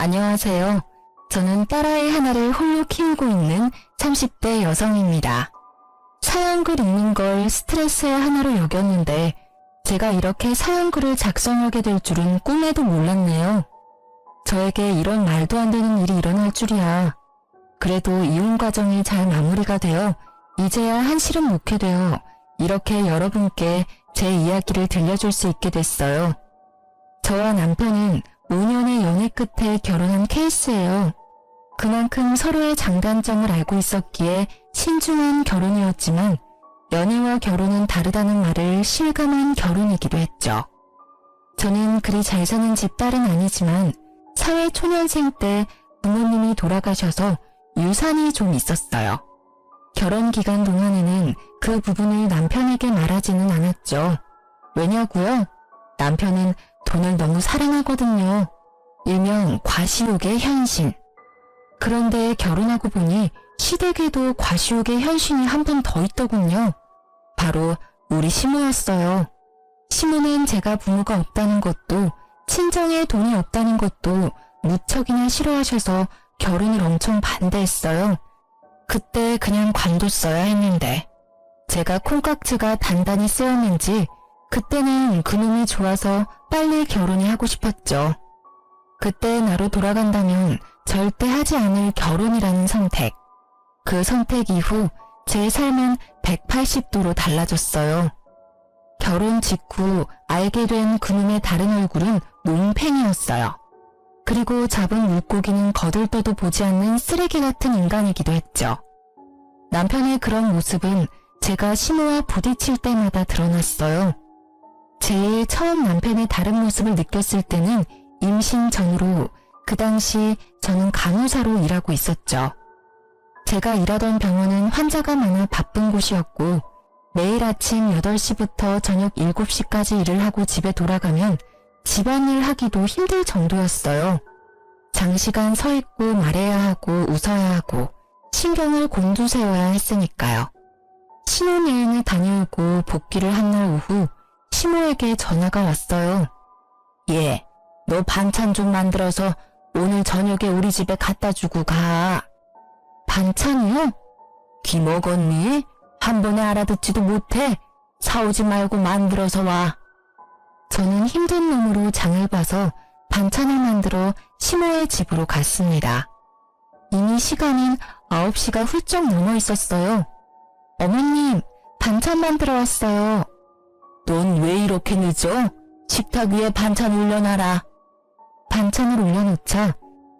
안녕하세요. 저는 딸아이 하나를 홀로 키우고 있는 30대 여성입니다. 사연글 읽는 걸 스트레스의 하나로 여겼는데 제가 이렇게 사연글을 작성하게 될 줄은 꿈에도 몰랐네요. 저에게 이런 말도 안 되는 일이 일어날 줄이야. 그래도 이혼 과정이 잘 마무리가 되어 이제야 한시름 놓게 되어 이렇게 여러분께 제 이야기를 들려줄 수 있게 됐어요. 저와 남편은 5년의 연애 끝에 결혼한 케이스예요. 그만큼 서로의 장단점을 알고 있었기에 신중한 결혼이었지만 연애와 결혼은 다르다는 말을 실감한 결혼이기도 했죠. 저는 그리 잘 사는 집 딸은 아니지만 사회 초년생 때 부모님이 돌아가셔서 유산이 좀 있었어요. 결혼 기간 동안에는 그 부분을 남편에게 말하지는 않았죠. 왜냐고요? 남편은 돈을 너무 사랑하거든요. 일명 과시욕의 현신. 그런데 결혼하고 보니 시댁에도 과시욕의 현신이 한 번 더 있더군요. 바로 우리 시모였어요. 시모는 제가 부모가 없다는 것도 친정에 돈이 없다는 것도 무척이나 싫어하셔서 결혼을 엄청 반대했어요. 그때 그냥 관뒀어야 했는데 제가 콩깍지가 단단히 쓰였는지 그때는 그놈이 좋아서 빨리 결혼이 하고 싶었죠. 그때 나로 돌아간다면 절대 하지 않을 결혼이라는 선택. 그 선택 이후 제 삶은 180도로 달라졌어요. 결혼 직후 알게 된 그놈의 다른 얼굴은 몽팽이였어요. 그리고 잡은 물고기는 거들떠도 보지 않는 쓰레기 같은 인간이기도 했죠. 남편의 그런 모습은 제가 시모와 부딪힐 때마다 드러났어요. 제일 처음 남편의 다른 모습을 느꼈을 때는 임신 전으로 그 당시 저는 간호사로 일하고 있었죠. 제가 일하던 병원은 환자가 많아 바쁜 곳이었고 매일 아침 8시부터 저녁 7시까지 일을 하고 집에 돌아가면 집안일 하기도 힘들 정도였어요. 장시간 서 있고 말해야 하고 웃어야 하고 신경을 곤두세워야 했으니까요. 신혼여행을 다녀오고 복귀를 한 날 오후 시모에게 전화가 왔어요. 얘, 너 반찬 좀 만들어서 오늘 저녁에 우리 집에 갖다 주고 가. 반찬이요? 귀 먹었니? 한 번에 알아듣지도 못해. 사오지 말고 만들어서 와. 저는 힘든 놈으로 장을 봐서 반찬을 만들어 시모의 집으로 갔습니다. 이미 시간은 9시가 훌쩍 넘어 있었어요. 어머님, 반찬 만들어 왔어요. 넌 왜 이렇게 늦어? 식탁 위에 반찬 올려놔라. 반찬을 올려놓자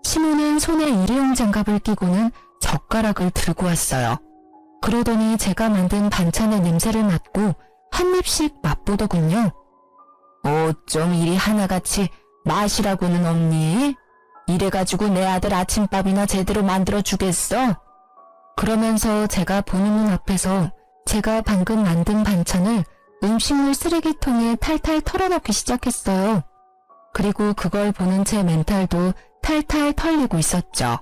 시모는 손에 일회용 장갑을 끼고는 젓가락을 들고 왔어요. 그러더니 제가 만든 반찬의 냄새를 맡고 한 입씩 맛보더군요. 어쩜 이리 하나같이 맛이라고는 없니? 이래가지고 내 아들 아침밥이나 제대로 만들어 주겠어? 그러면서 제가 보는 눈 앞에서 제가 방금 만든 반찬을 음식물 쓰레기통에 탈탈 털어넣기 시작했어요. 그리고 그걸 보는 제 멘탈도 탈탈 털리고 있었죠.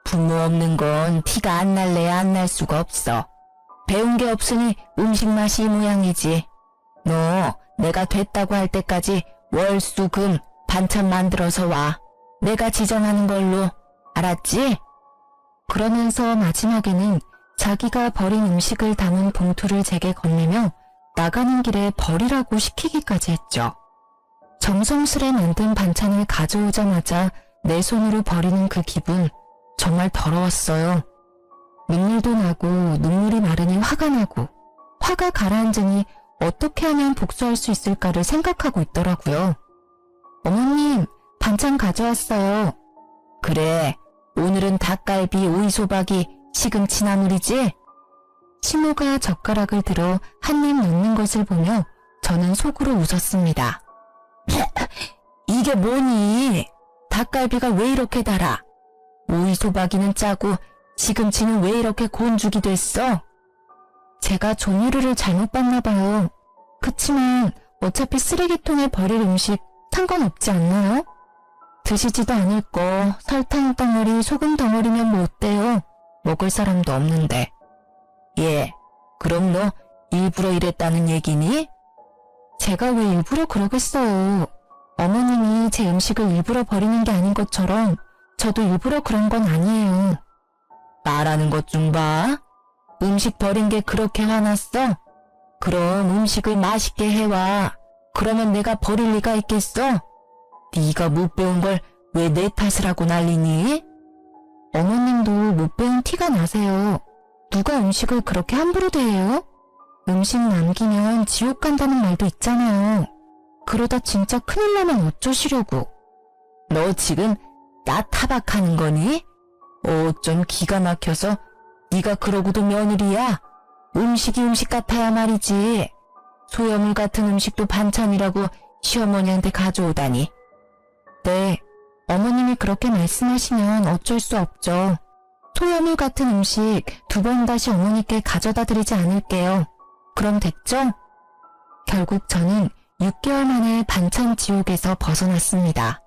부모 없는 건 티가 안 날래야 안 날 수가 없어. 배운 게 없으니 음식 맛이 이 모양이지. 너 내가 됐다고 할 때까지 월, 수, 금 반찬 만들어서 와. 내가 지정하는 걸로. 알았지? 그러면서 마지막에는 자기가 버린 음식을 담은 봉투를 제게 건네며 나가는 길에 버리라고 시키기까지 했죠. 정성스레 만든 반찬을 가져오자마자 내 손으로 버리는 그 기분 정말 더러웠어요. 눈물도 나고 눈물이 마르니 화가 나고 화가 가라앉으니 어떻게 하면 복수할 수 있을까를 생각하고 있더라고요. 어머님, 반찬 가져왔어요. 그래, 오늘은 닭갈비, 오이소박이, 시금치 나물이지? 시모가 젓가락을 들어 한 입 넣는 것을 보며 저는 속으로 웃었습니다. 이게 뭐니? 닭갈비가 왜 이렇게 달아? 오이소박이는 짜고 시금치는 왜 이렇게 곤죽이 됐어? 제가 종이류를 잘못 봤나 봐요. 그치만 어차피 쓰레기통에 버릴 음식 상관없지 않나요? 드시지도 않을 거 설탕 덩어리, 소금 덩어리면 뭐 어때요? 먹을 사람도 없는데. 예, 그럼 너 일부러 이랬다는 얘기니? 제가 왜 일부러 그러겠어요. 어머님이 제 음식을 일부러 버리는 게 아닌 것처럼 저도 일부러 그런 건 아니에요. 말하는 것 좀 봐. 음식 버린 게 그렇게 화났어? 그럼 음식을 맛있게 해와. 그러면 내가 버릴 리가 있겠어? 네가 못 배운 걸 왜 내 탓을 하고 난리니? 어머님도 못 배운 티가 나세요. 누가 음식을 그렇게 함부로 대해요? 음식 남기면 지옥 간다는 말도 있잖아요. 그러다 진짜 큰일 나면 어쩌시려고. 너 지금 나 타박하는 거니? 좀 기가 막혀서 네가 그러고도 며느리야. 음식이 음식 같아야 말이지. 소염물 같은 음식도 반찬이라고 시어머니한테 가져오다니. 네, 어머님이 그렇게 말씀하시면 어쩔 수 없죠. 소염물 같은 음식 2번 다시 어머니께 가져다 드리지 않을게요. 그럼 됐죠? 결국 저는 6개월 만에 반찬 지옥에서 벗어났습니다.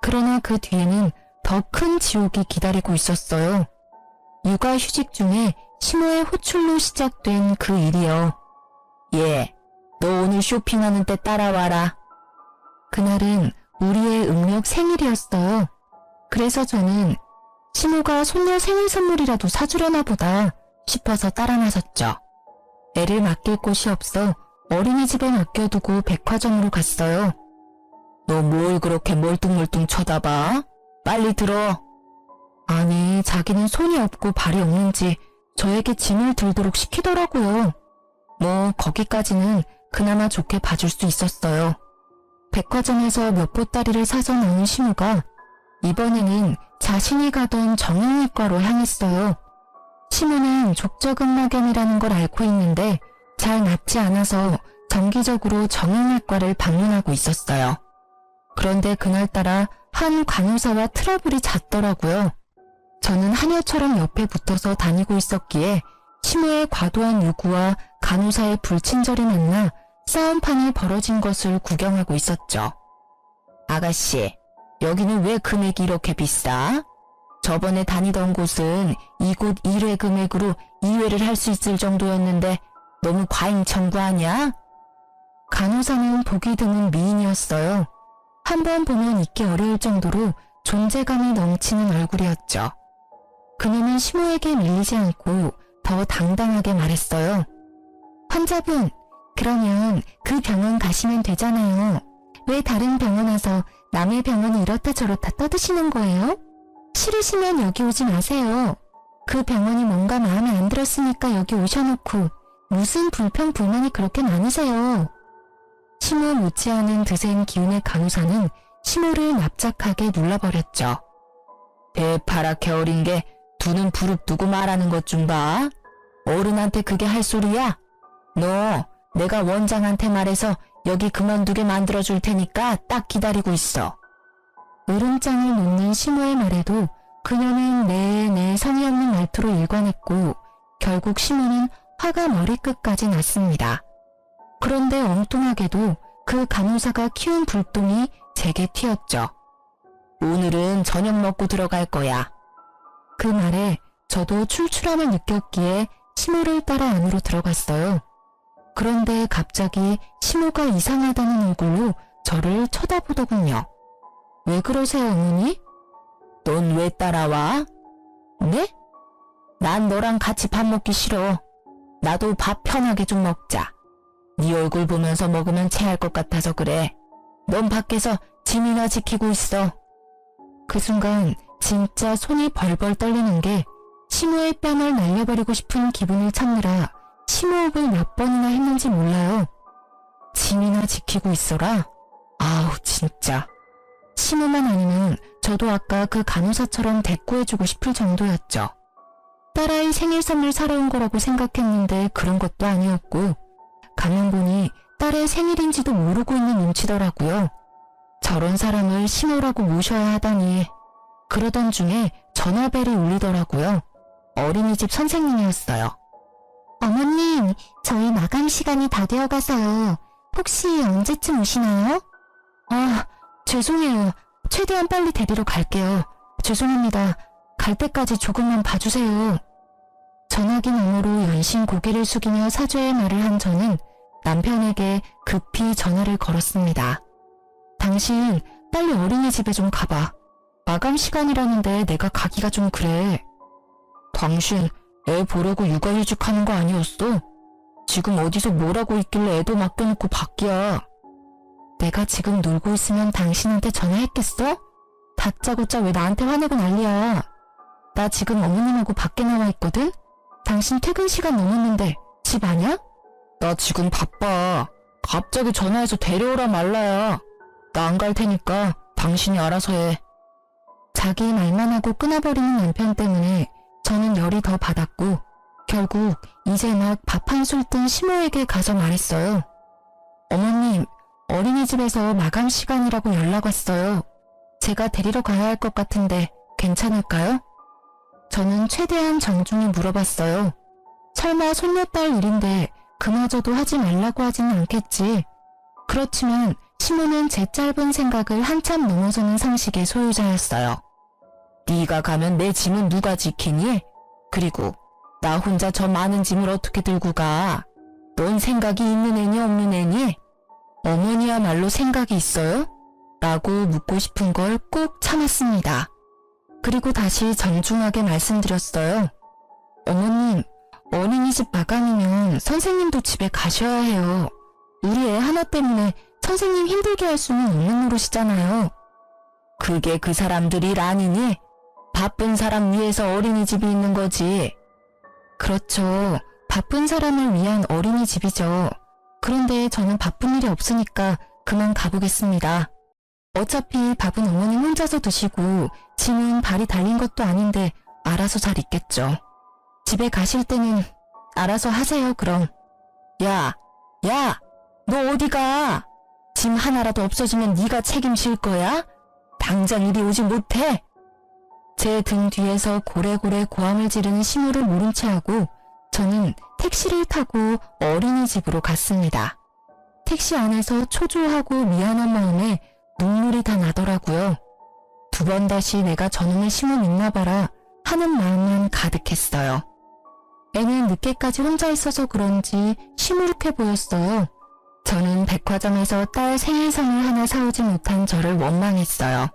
그러나 그 뒤에는 더 큰 지옥이 기다리고 있었어요. 육아휴직 중에 시모의 호출로 시작된 그 일이요. 너 오늘 쇼핑하는 때 따라와라. 그날은 우리의 음력 생일이었어요. 그래서 저는 시모가 손녀 생일 선물이라도 사주려나 보다 싶어서 따라 나섰죠. 애를 맡길 곳이 없어 어린이집에 맡겨두고 백화점으로 갔어요. 너 뭘 그렇게 멀뚱멀뚱 쳐다봐? 빨리 들어. 아니, 자기는 손이 없고 발이 없는지 저에게 짐을 들도록 시키더라고요. 뭐 거기까지는 그나마 좋게 봐줄 수 있었어요. 백화점에서 몇 보따리를 사서 나온 시모가 이번에는 자신이 가던 정형외과로 향했어요. 시모는 족저근막염이라는 걸 앓고 있는데 잘 낫지 않아서 정기적으로 정형외과를 방문하고 있었어요. 그런데 그날따라 한 간호사와 트러블이 잦더라고요. 저는 하녀처럼 옆에 붙어서 다니고 있었기에 시모의 과도한 요구와 간호사의 불친절이 만나 싸움판이 벌어진 것을 구경하고 있었죠. 아가씨, 여기는 왜 금액이 이렇게 비싸? 저번에 다니던 곳은 이곳 1회 금액으로 2회를 할 수 있을 정도였는데 너무 과잉 청구하냐? 간호사는 보기 드문 미인이었어요. 한 번 보면 잊기 어려울 정도로 존재감이 넘치는 얼굴이었죠. 그녀는 시모에게 밀리지 않고 더 당당하게 말했어요. 환자분, 그러면 그 병원 가시면 되잖아요. 왜 다른 병원 와서 남의 병원이 이렇다 저렇다 떠드시는 거예요? 싫으시면 여기 오지 마세요. 그 병원이 뭔가 마음에 안 들었으니까 여기 오셔놓고 무슨 불평불만이 그렇게 많으세요? 시모 못지않은 드센 기운의 간호사는 시모를 납작하게 눌러버렸죠. 대파랗게 어린 게 두 눈 부릅뜨고 말하는 것 좀 봐. 어른한테 그게 할 소리야? 너 내가 원장한테 말해서 여기 그만두게 만들어줄 테니까 딱 기다리고 있어. 으름장을 놓는 시모의 말에도 그녀는 네 성의 없는 말투로 일관했고 결국 시모는 화가 머리끝까지 났습니다. 그런데 엉뚱하게도 그 간호사가 키운 불똥이 제게 튀었죠. 오늘은 저녁 먹고 들어갈 거야. 그 말에 저도 출출함을 느꼈기에 시모를 따라 안으로 들어갔어요. 그런데 갑자기 시모가 이상하다는 얼굴로 저를 쳐다보더군요. 왜 그러세요, 어머니? 넌 왜 따라와? 네? 난 너랑 같이 밥 먹기 싫어. 나도 밥 편하게 좀 먹자. 네 얼굴 보면서 먹으면 체할 것 같아서 그래. 넌 밖에서 짐이나 지키고 있어. 그 순간 진짜 손이 벌벌 떨리는 게 시모의 뺨을 날려버리고 싶은 기분을 참느라 심호흡을 몇 번이나 했는지 몰라요. 짐이나 지키고 있어라. 아우 진짜. 시모만 아니면 저도 아까 그 간호사처럼 대꾸해주고 싶을 정도였죠. 딸아이 생일 선물 사러 온 거라고 생각했는데 그런 것도 아니었고 가면 보니 딸의 생일인지도 모르고 있는 눈치더라고요. 저런 사람을 시모라고 모셔야 하다니. 그러던 중에 전화벨이 울리더라고요. 어린이집 선생님이었어요. 어머님, 저희 마감 시간이 다 되어가서요. 혹시 언제쯤 오시나요? 아, 죄송해요. 최대한 빨리 데리러 갈게요. 죄송합니다. 갈 때까지 조금만 봐주세요. 전화기 너머로 연신 고개를 숙이며 사죄의 말을 한 저는 남편에게 급히 전화를 걸었습니다. 당신 빨리 어린이집에 좀 가봐. 마감 시간이라는데 내가 가기가 좀 그래. 당신 애 보려고 육아휴직 하는 거 아니었어? 지금 어디서 뭘 하고 있길래 애도 맡겨놓고 밖이야. 내가 지금 놀고 있으면 당신한테 전화했겠어? 다짜고짜 왜 나한테 화내고 난리야. 나 지금 어머님하고 밖에 나와 있거든? 당신 퇴근 시간 넘었는데 집 아냐? 나 지금 바빠. 갑자기 전화해서 데려오라 말라야. 나 안 갈 테니까 당신이 알아서 해. 자기 말만 하고 끊어버리는 남편 때문에 저는 열이 더 받았고 결국 이제 막 밥 한 술 뜬 시모에게 가서 말했어요. 어머님, 어린이집에서 마감 시간이라고 연락 왔어요. 제가 데리러 가야 할 것 같은데 괜찮을까요? 저는 최대한 정중히 물어봤어요. 설마 손녀딸 일인데 그마저도 하지 말라고 하지는 않겠지. 그렇지만 시모는 제 짧은 생각을 한참 넘어서는 상식의 소유자였어요. 네가 가면 내 짐은 누가 지키니? 그리고 나 혼자 저 많은 짐을 어떻게 들고 가? 넌 생각이 있는 애니 없는 애니? 어머니야말로 생각이 있어요? 라고 묻고 싶은 걸 꼭 참았습니다. 그리고 다시 정중하게 말씀드렸어요. 어머님, 어린이집 마감이면 선생님도 집에 가셔야 해요. 우리 애 하나 때문에 선생님 힘들게 할 수는 없는 노릇이잖아요. 그게 그 사람들 일 아니니? 바쁜 사람 위해서 어린이집이 있는 거지. 그렇죠. 바쁜 사람을 위한 어린이집이죠. 그런데 저는 바쁜 일이 없으니까 그만 가보겠습니다. 어차피 밥은 어머님 혼자서 드시고 짐은 발이 달린 것도 아닌데 알아서 잘 있겠죠. 집에 가실 때는 알아서 하세요, 그럼. 야, 너 어디 가? 짐 하나라도 없어지면 네가 책임질 거야? 당장 이리 오지 못해? 제 등 뒤에서 고래고래 고함을 지르는 시모를 모른 채 하고 저는 택시를 타고 어린이집으로 갔습니다. 택시 안에서 초조하고 미안한 마음에 눈물이 다 나더라고요. 두 번 다시 내가 저놈의 시모 믿나 봐라 하는 마음만 가득했어요. 애는 늦게까지 혼자 있어서 그런지 시무룩해 보였어요. 저는 백화점에서 딸 생일 선물 하나 사오지 못한 저를 원망했어요.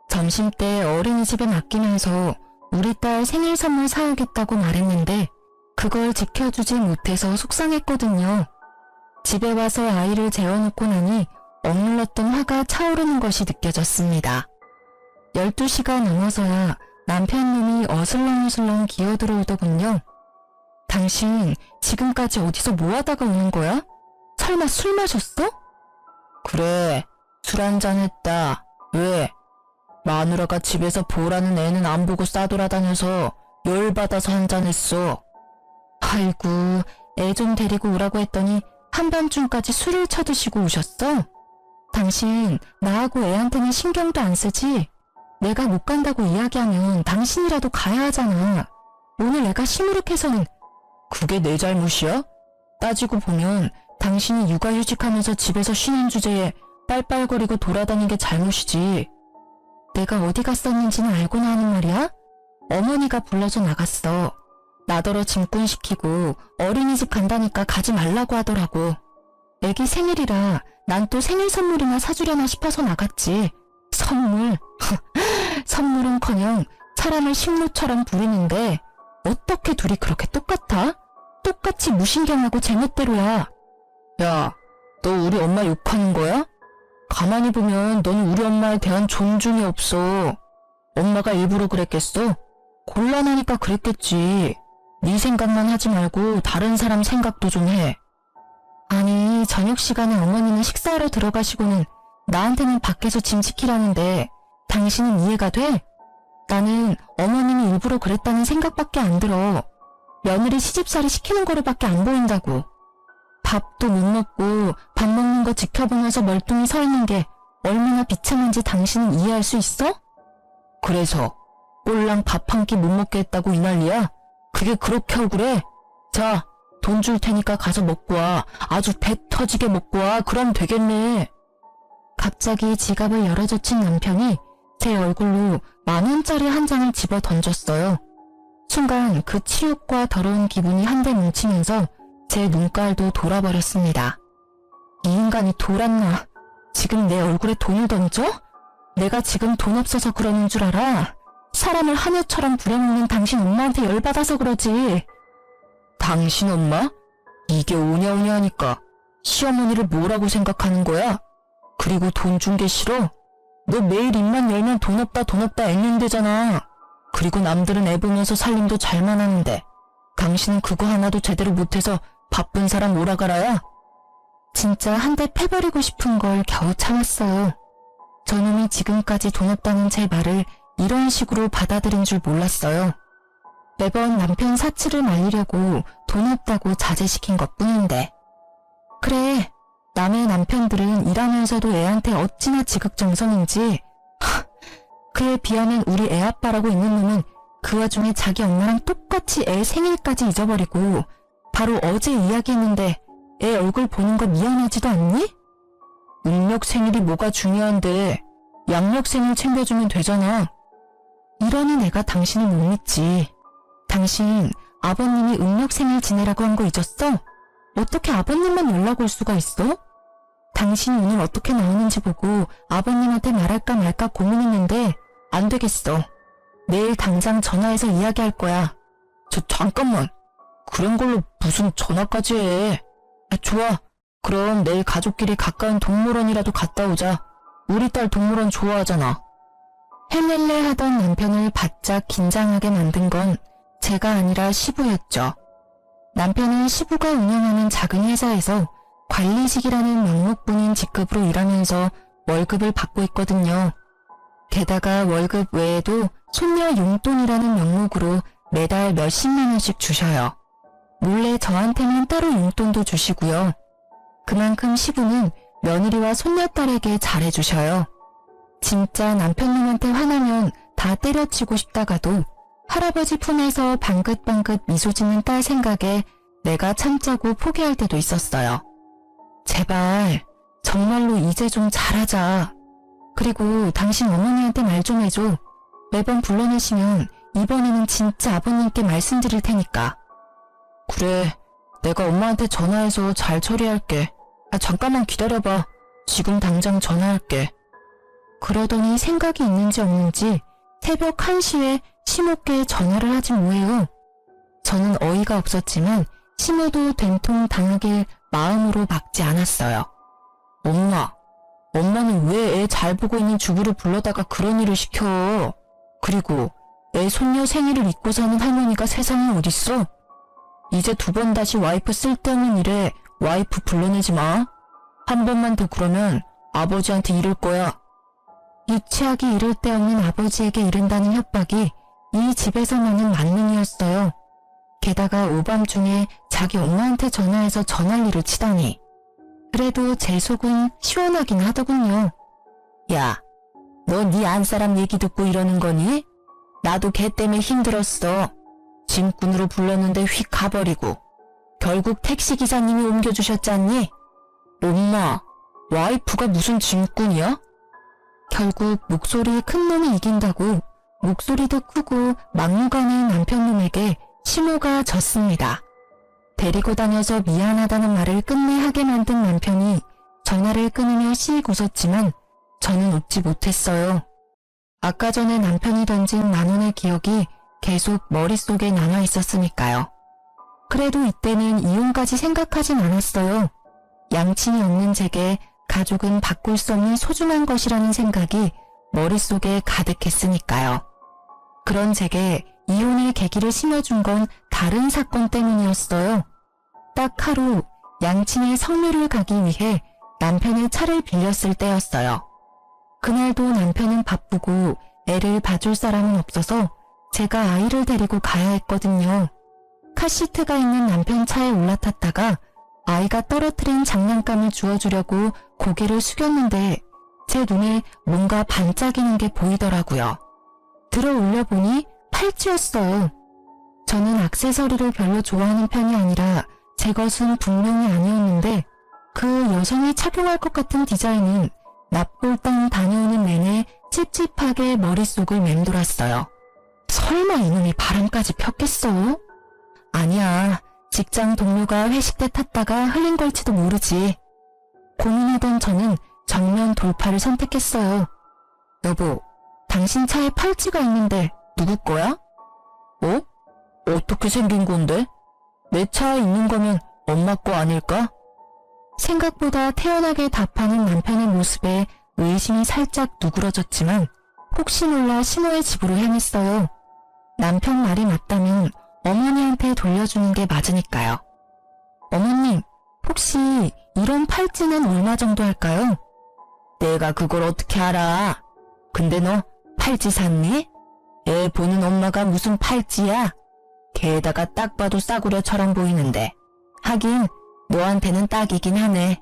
점심때 어린이집에 맡기면서 우리 딸 생일 선물 사오겠다고 말했는데 그걸 지켜주지 못해서 속상했거든요. 집에 와서 아이를 재워놓고 나니 억눌렀던 화가 차오르는 것이 느껴졌습니다. 12시가 넘어서야 남편님이 어슬렁어슬렁 기어들어오더군요. 당신 지금까지 어디서 뭐하다가 오는 거야? 설마 술 마셨어? 그래, 술 한잔 했다. 왜? 마누라가 집에서 보라는 애는 안 보고 싸돌아다녀서 열받아서 한잔했어. 아이고, 애 좀 데리고 오라고 했더니 한밤중까지 술을 쳐드시고 오셨어? 당신 나하고 애한테는 신경도 안 쓰지? 내가 못 간다고 이야기하면 당신이라도 가야 하잖아. 오늘 애가 시무룩해서는 그게 내 잘못이야? 따지고 보면 당신이 육아휴직하면서 집에서 쉬는 주제에 빨빨거리고 돌아다닌 게 잘못이지. 내가 어디 갔었는지는 알고나 하는 말이야? 어머니가 불러서 나갔어. 나더러 짐꾼시키고 어린이집 간다니까 가지 말라고 하더라고. 애기 생일이라 난 또 생일 선물이나 사주려나 싶어서 나갔지. 선물? 선물은커녕 사람을 식모처럼 부리는데 어떻게 둘이 그렇게 똑같아? 똑같이 무신경하고 제멋대로야. 야, 너 우리 엄마 욕하는 거야? 가만히 보면 너는 우리 엄마에 대한 존중이 없어. 엄마가 일부러 그랬겠어? 곤란하니까 그랬겠지. 네 생각만 하지 말고 다른 사람 생각도 좀 해. 아니, 저녁 시간에 어머니는 식사하러 들어가시고는 나한테는 밖에서 짐 지키라는데 당신은 이해가 돼? 나는 어머님이 일부러 그랬다는 생각밖에 안 들어. 며느리 시집살이 시키는 거로밖에 안 보인다고. 밥도 못 먹고 밥 먹는 거 지켜보면서 멀뚱히 서 있는 게 얼마나 비참한지 당신은 이해할 수 있어? 그래서 꼴랑 밥 한 끼 못 먹게 했다고 이 난리야? 그게 그렇게 억울해? 자, 돈 줄 테니까 가서 먹고 와. 아주 배 터지게 먹고 와. 그럼 되겠네. 갑자기 지갑을 열어젖힌 남편이 제 얼굴로 10,000원짜리 한 장을 집어 던졌어요. 순간 그 치욕과 더러운 기분이 한데 뭉치면서 제 눈깔도 돌아버렸습니다. 이 인간이 돌았나? 지금 내 얼굴에 돈을 던져? 내가 지금 돈 없어서 그러는 줄 알아? 사람을 하늘처럼 부려먹는 당신 엄마한테 열받아서 그러지. 당신 엄마? 이게 오냐오냐 하니까 시어머니를 뭐라고 생각하는 거야? 그리고 돈 준 게 싫어? 너 매일 입만 열면 돈 없다 앵앵대잖아. 그리고 남들은 애 보면서 살림도 잘만 하는데 당신은 그거 하나도 제대로 못해서 바쁜 사람 몰아가라야? 진짜 한 대 패버리고 싶은 걸 겨우 참았어요. 저놈이 지금까지 돈 없다는 제 말을 이런 식으로 받아들인 줄 몰랐어요. 매번 남편 사치를 말리려고 돈 없다고 자제시킨 것뿐인데. 그래, 남의 남편들은 일하면서도 애한테 어찌나 지극정성인지. 그에 비하면 우리 애아빠라고 있는 놈은 그 와중에 자기 엄마랑 똑같이 애 생일까지 잊어버리고 바로 어제 이야기했는데 애 얼굴 보는 거 미안하지도 않니? 음력 생일이 뭐가 중요한데 양력 생일 챙겨주면 되잖아. 이러니 내가 당신을 못 믿지. 당신 아버님이 음력 생일 지내라고 한 거 잊었어? 어떻게 아버님만 연락 올 수가 있어? 당신이 오늘 어떻게 나오는지 보고 아버님한테 말할까 말까 고민했는데 안 되겠어. 내일 당장 전화해서 이야기할 거야. 잠깐만. 그런 걸로 무슨 전화까지 해. 좋아. 그럼 내일 가족끼리 가까운 동물원이라도 갔다 오자. 우리 딸 동물원 좋아하잖아. 헬렐레 하던 남편을 바짝 긴장하게 만든 건 제가 아니라 시부였죠. 남편은 시부가 운영하는 작은 회사에서 관리직이라는 명목뿐인 직급으로 일하면서 월급을 받고 있거든요. 게다가 월급 외에도 손녀 용돈이라는 명목으로 매달 몇십만 원씩 주셔요. 몰래 저한테는 따로 용돈도 주시고요. 그만큼 시부는 며느리와 손녀딸에게 잘해주셔요. 진짜 남편님한테 화나면 다 때려치고 싶다가도 할아버지 품에서 방긋방긋 미소 짓는 딸 생각에 내가 참자고 포기할 때도 있었어요. 제발 정말로 이제 좀 잘하자. 그리고 당신 어머니한테 말 좀 해줘. 매번 불러내시면 이번에는 진짜 아버님께 말씀드릴 테니까. 그래, 내가 엄마한테 전화해서 잘 처리할게. 잠깐만 기다려봐. 지금 당장 전화할게. 그러더니 생각이 있는지 없는지 새벽 1시에 시모께 전화를 하지 뭐해요. 저는 어이가 없었지만 시모도 된통 당하길 마음으로 막지 않았어요. 엄마는 왜 애 잘 보고 있는 주부를 불러다가 그런 일을 시켜? 그리고 애 손녀 생일을 잊고 사는 할머니가 세상에 어딨어? 이제 2번 다시 와이프 쓸데없는 일에 와이프 불러내지 마. 한 번만 더 그러면 아버지한테 이를 거야. 유치하기 이를 데 없는 아버지에게 이른다는 협박이 이 집에서만은 만능이었어요. 게다가 오밤중에 자기 엄마한테 전화해서 전화리를 치다니. 그래도 제 속은 시원하긴 하더군요. 야, 너 네 안사람 얘기 듣고 이러는 거니? 나도 걔 때문에 힘들었어. 짐꾼으로 불렀는데 휙 가버리고 결국 택시기사님이 옮겨주셨잖니? 엄마, 와이프가 무슨 짐꾼이야? 결국 목소리 큰 놈이 이긴다고 목소리도 크고 막무가내인 남편놈에게 시모가 졌습니다. 데리고 다녀서 미안하다는 말을 끝내 하게 만든 남편이 전화를 끊으며 씩 웃었지만 저는 웃지 못했어요. 아까 전에 남편이 던진 10,000원의 기억이 계속 머릿속에 남아 있었으니까요. 그래도 이때는 이혼까지 생각하진 않았어요. 양친이 없는 제게 가족은 바꿀 수 없는 소중한 것이라는 생각이 머릿속에 가득했으니까요. 그런 제게 이혼의 계기를 심어준 건 다른 사건 때문이었어요. 딱 하루 양친의 성묘를 가기 위해 남편의 차를 빌렸을 때였어요. 그날도 남편은 바쁘고 애를 봐줄 사람은 없어서 제가 아이를 데리고 가야 했거든요. 카시트가 있는 남편 차에 올라탔다가 아이가 떨어뜨린 장난감을 주워주려고 고개를 숙였는데 제 눈에 뭔가 반짝이는 게 보이더라고요. 들어 올려보니 팔찌였어요. 저는 액세서리를 별로 좋아하는 편이 아니라 제 것은 분명히 아니었는데 그 여성이 착용할 것 같은 디자인은 납골당 다녀오는 내내 찝찝하게 머릿속을 맴돌았어요. 설마 이놈이 바람까지 폈겠어? 아니야. 직장 동료가 회식 때 탔다가 흘린 걸지도 모르지. 고민하던 저는 정면 돌파를 선택했어요. 여보, 당신 차에 팔찌가 있는데 누구 거야? 어? 어떻게 생긴 건데? 내 차에 있는 거면 엄마 거 아닐까? 생각보다 태연하게 답하는 남편의 모습에 의심이 살짝 누그러졌지만 혹시 몰라 신호의 집으로 향했어요. 남편 말이 맞다면 어머니한테 돌려주는 게 맞으니까요. 어머님, 혹시 이런 팔찌는 얼마 정도 할까요? 내가 그걸 어떻게 알아? 근데 너 팔찌 샀니? 애 보는 엄마가 무슨 팔찌야? 게다가 딱 봐도 싸구려처럼 보이는데. 하긴 너한테는 딱이긴 하네.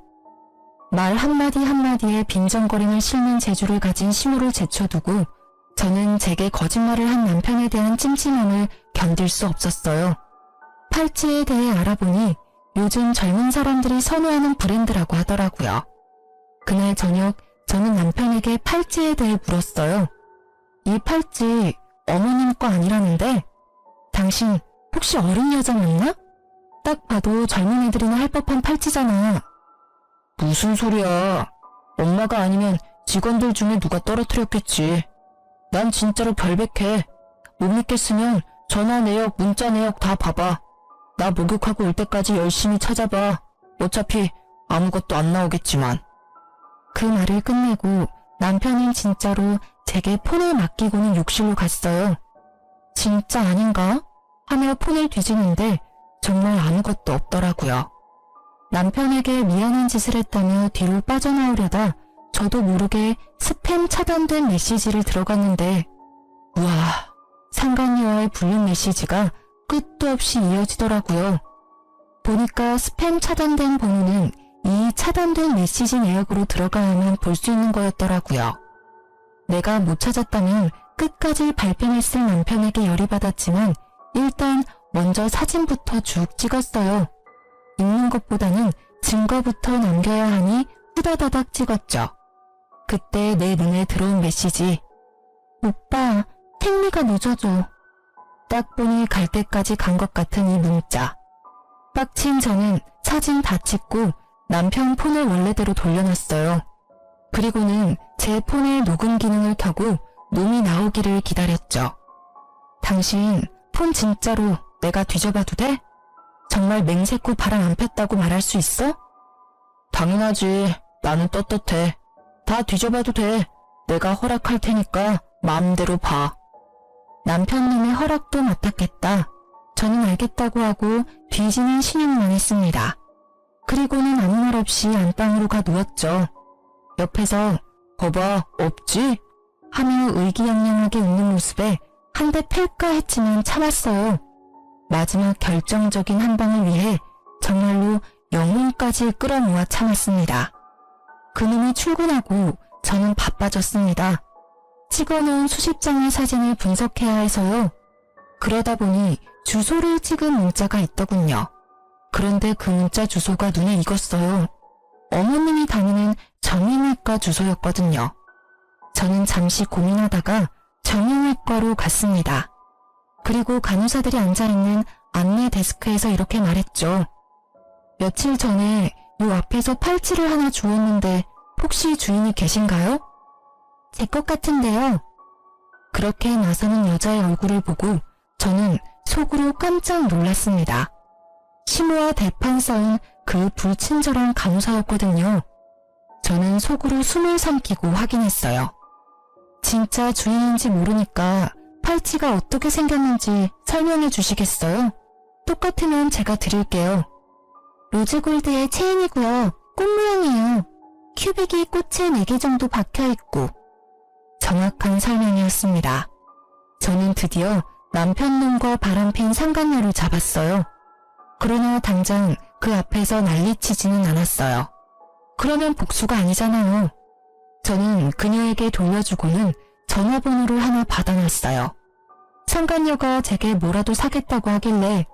말 한마디 한마디에 빈정거림을 싣는 재주를 가진 시모를 제쳐두고 저는 제게 거짓말을 한 남편에 대한 찜찜함을 견딜 수 없었어요. 팔찌에 대해 알아보니 요즘 젊은 사람들이 선호하는 브랜드라고 하더라고요. 그날 저녁 저는 남편에게 팔찌에 대해 물었어요. 이 팔찌 어머님 거 아니라는데 당신 혹시 어린 여자 맞나? 딱 봐도 젊은 애들이나 할 법한 팔찌잖아. 무슨 소리야. 엄마가 아니면 직원들 중에 누가 떨어뜨렸겠지. 난 진짜로 결백해. 못 믿겠으면 전화 내역, 문자 내역 다 봐봐. 나 목욕하고 올 때까지 열심히 찾아봐. 어차피 아무것도 안 나오겠지만. 그 말을 끝내고 남편은 진짜로 제게 폰을 맡기고는 욕실로 갔어요. 진짜 아닌가? 하며 폰을 뒤지는데 정말 아무것도 없더라고요. 남편에게 미안한 짓을 했다며 뒤로 빠져나오려다 저도 모르게 스팸 차단된 메시지를 들어갔는데 우와, 상간녀와의 불륜 메시지가 끝도 없이 이어지더라고요. 보니까 스팸 차단된 번호는 이 차단된 메시지 내역으로 들어가야만 볼 수 있는 거였더라고요. 내가 못 찾았다면 끝까지 발뺌했을 남편에게 열이 받았지만 일단 먼저 사진부터 쭉 찍었어요. 읽는 것보다는 증거부터 남겨야 하니 후다다닥 찍었죠. 그때 내 눈에 들어온 메시지. 오빠, 택미가 늦어져. 딱 보니 갈 때까지 간 것 같은 이 문자. 빡친 저는 사진 다 찍고 남편 폰을 원래대로 돌려놨어요. 그리고는 제 폰의 녹음 기능을 켜고 놈이 나오기를 기다렸죠. 당신 폰 진짜로 내가 뒤져봐도 돼? 정말 맹세코 바람 안 폈다고 말할 수 있어? 당연하지. 나는 떳떳해. 다 뒤져봐도 돼. 내가 허락할 테니까 마음대로 봐. 남편 놈의 허락도 맡았겠다. 저는 알겠다고 하고 뒤지는 신용만 했습니다. 그리고는 아무 말 없이 안방으로 가 누웠죠. 옆에서 거봐, 없지? 하며 의기양양하게 웃는 모습에 한 대 팰까 했지만 참았어요. 마지막 결정적인 한 방을 위해 정말로 영혼까지 끌어모아 참았습니다. 그놈이 출근하고 저는 바빠졌습니다. 찍어놓은 수십 장의 사진을 분석해야 해서요. 그러다 보니 주소를 찍은 문자가 있더군요. 그런데 그 문자 주소가 눈에 익었어요. 어머님이 다니는 정형외과 주소였거든요. 저는 잠시 고민하다가 정형외과로 갔습니다. 그리고 간호사들이 앉아있는 안내 데스크에서 이렇게 말했죠. 며칠 전에 요 앞에서 팔찌를 하나 주웠는데 혹시 주인이 계신가요? 제 것 같은데요. 그렇게 나서는 여자의 얼굴을 보고 저는 속으로 깜짝 놀랐습니다. 시모와 대판 싸운 그 불친절한 간호사였거든요. 저는 속으로 숨을 삼키고 확인했어요. 진짜 주인인지 모르니까 팔찌가 어떻게 생겼는지 설명해 주시겠어요? 똑같으면 제가 드릴게요. 로즈골드의 체인이고요. 꽃 모양이에요. 큐빅이 꽃에 4개 정도 박혀있고. 정확한 설명이었습니다. 저는 드디어 남편 놈과 바람핀 상간녀를 잡았어요. 그러나 당장 그 앞에서 난리치지는 않았어요. 그러면 복수가 아니잖아요. 저는 그녀에게 돌려주고는 전화번호를 하나 받아놨어요. 상간녀가 제게 뭐라도 사겠다고 하길래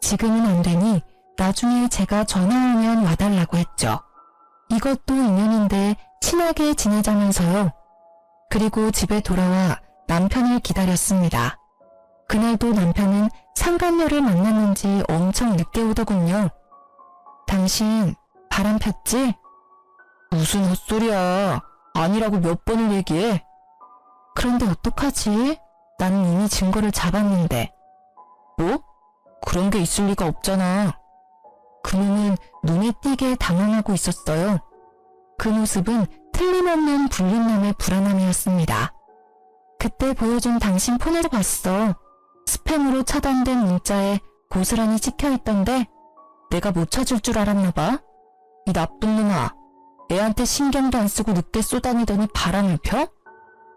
지금은 안 되니 나중에 제가 전화하면 와달라고 했죠. 이것도 인연인데 친하게 지내자면서요. 그리고 집에 돌아와 남편을 기다렸습니다. 그날도 남편은 상간녀를 만났는지 엄청 늦게 오더군요. 당신 바람 폈지? 무슨 헛소리야. 아니라고 몇 번을 얘기해. 그런데 어떡하지? 나는 이미 증거를 잡았는데. 뭐? 그런 게 있을 리가 없잖아. 그놈은 눈에 띄게 당황하고 있었어요. 그 모습은 틀림없는 불륜남의 불안함이었습니다. 그때 보여준 당신 폰을 봤어. 스팸으로 차단된 문자에 고스란히 찍혀있던데 내가 못 찾을 줄 알았나 봐. 이 나쁜 놈아. 애한테 신경도 안 쓰고 늦게 쏘다니더니 바람을 펴?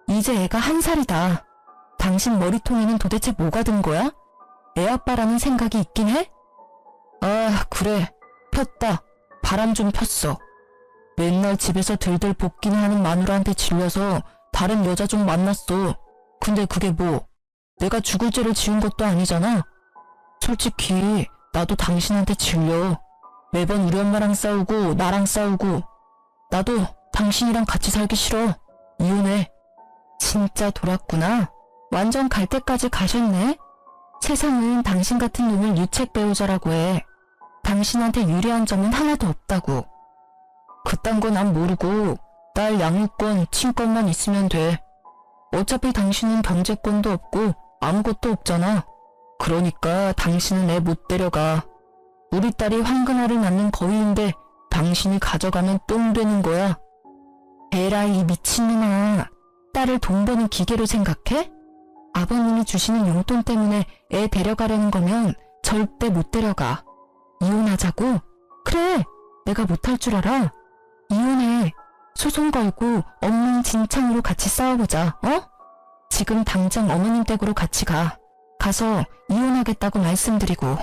이제 애가 1살이다. 당신 머리통에는 도대체 뭐가 든 거야? 애 아빠라는 생각이 있긴 해? 아, 그래. 폈다. 바람 좀 폈어. 맨날 집에서 들들 볶기는 하는 마누라한테 질려서 다른 여자 좀 만났어. 근데 그게 뭐? 내가 죽을 죄를 지은 것도 아니잖아. 솔직히 나도 당신한테 질려. 매번 우리 엄마랑 싸우고 나랑 싸우고. 나도 당신이랑 같이 살기 싫어. 이혼해. 진짜 돌았구나. 완전 갈 때까지 가셨네. 세상은 당신 같은 놈을 유책 배우자라고 해. 당신한테 유리한 점은 하나도 없다고. 그딴 거 난 모르고 딸 양육권, 친권만 있으면 돼. 어차피 당신은 경제권도 없고 아무것도 없잖아. 그러니까 당신은 애 못 데려가. 우리 딸이 황금알을 낳는 거위인데 당신이 가져가면 똥 되는 거야. 에라이 이 미친놈아. 딸을 돈 버는 기계로 생각해? 아버님이 주시는 용돈 때문에 애 데려가려는 거면 절대 못 데려가. 이혼하자고? 그래. 내가 못할 줄 알아. 이혼해. 소송 걸고 엉망진창으로 같이 싸워보자. 어? 지금 당장 어머님 댁으로 같이 가. 가서 이혼하겠다고 말씀드리고.